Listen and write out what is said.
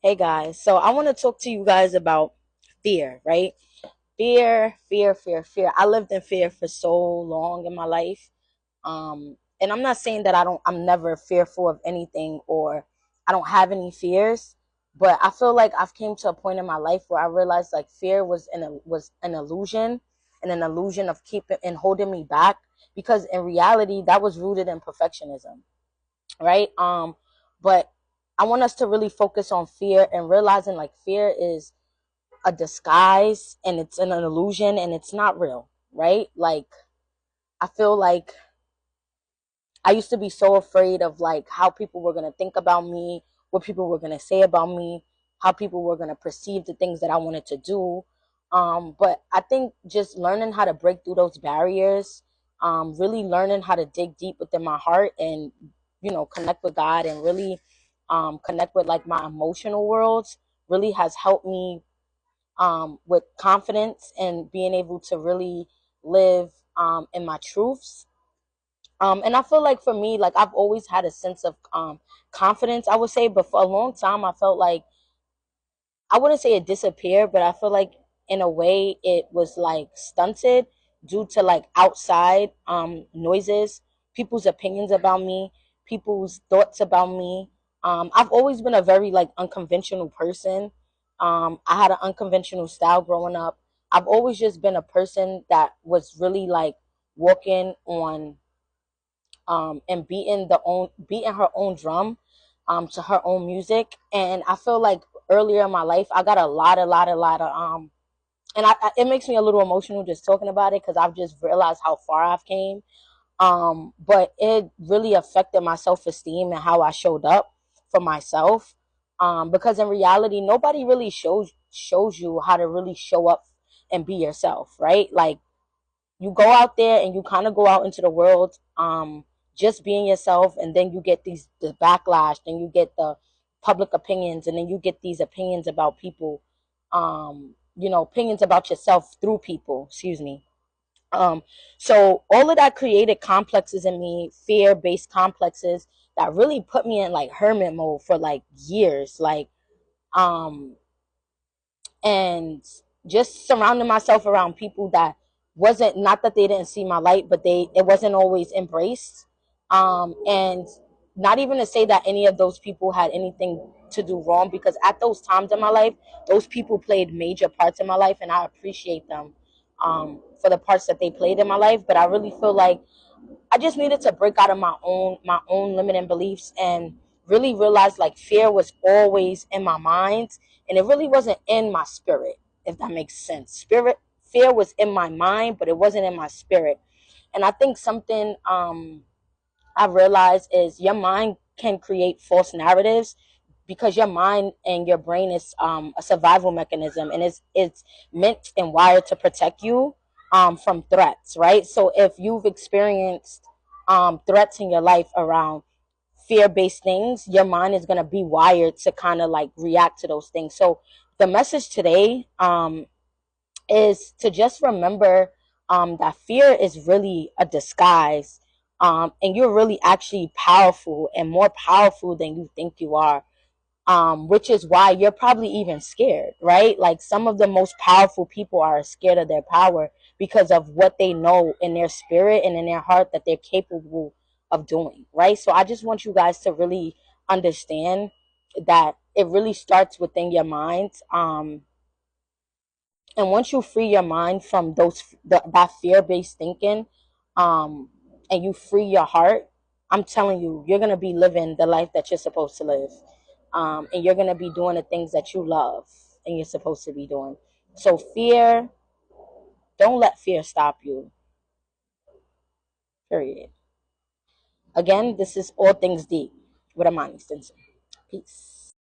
Hey guys, so I want to talk to you guys about fear, right? Fear. I lived in fear for so long in my life. And I'm not saying that I'm never fearful of anything or I don't have any fears, but I feel like I've came to a point in my life where I realized like fear was an illusion and an illusion of keeping and holding me back because in reality that was rooted in perfectionism, right? But I want us to really focus on fear and realizing like fear is a disguise and it's an illusion and it's not real, right? Like I feel like I used to be so afraid of like how people were gonna think about me, what people were gonna say about me, how people were gonna perceive the things that I wanted to do. But I think just learning how to break through those barriers, really learning how to dig deep within my heart and connect with God and really connect with like my emotional worlds really has helped me with confidence and being able to really live in my truths. And I feel like for me, like I've always had a sense of confidence, I would say, but for a long time, I felt like I wouldn't say it disappeared, but I feel like in a way it was like stunted due to like outside noises, people's opinions about me, people's thoughts about me. I've always been a very like unconventional person. I had an unconventional style growing up. I've always just been a person that was really like walking on and beating her own drum to her own music. And I feel like earlier in my life I got a lot of and it makes me a little emotional just talking about it because I've just realized how far I've came. But it really affected my self-esteem and how I showed up for myself. Because in reality nobody really shows you how to really show up and be yourself, right? Like you go out there and you kind of go out into the world just being yourself, and then you get the backlash, then you get the public opinions, and then you get these opinions about people, opinions about yourself through people, excuse me. um so all of that created complexes in me, fear based complexes that really put me in like hermit mode for like years, like um and just surrounding myself around people that wasn't, not that they didn't see my light, but it wasn't always embraced. And not even to say that any of those people had anything to do wrong, because at those times in my life those people played major parts in my life and I appreciate them for the parts that they played in my life. But I really feel like I just needed to break out of my own limiting beliefs and really realize like fear was always in my mind and it really wasn't in my spirit, if that makes sense. Fear was in my mind, but it wasn't in my spirit. And I think something I realized is your mind can create false narratives because your mind and your brain is a survival mechanism, and it's meant and wired to protect you from threats, right? So if you've experienced threats in your life around fear-based things, your mind is going to be wired to kind of like react to those things. So the message today is to just remember that fear is really a disguise, and you're really actually powerful and more powerful than you think you are, which is why you're probably even scared, right? Like some of the most powerful people are scared of their power because of what they know in their spirit and in their heart that they're capable of doing, right? So I just want you guys to really understand that it really starts within your mind. And once you free your mind from that fear-based thinking, um, and you free your heart, I'm telling you, you're gonna be living the life that you're supposed to live, and you're gonna be doing the things that you love and you're supposed to be doing. So fear, don't let fear stop you. Period. Again, this is All Things Deep with Amani Stinson. Peace.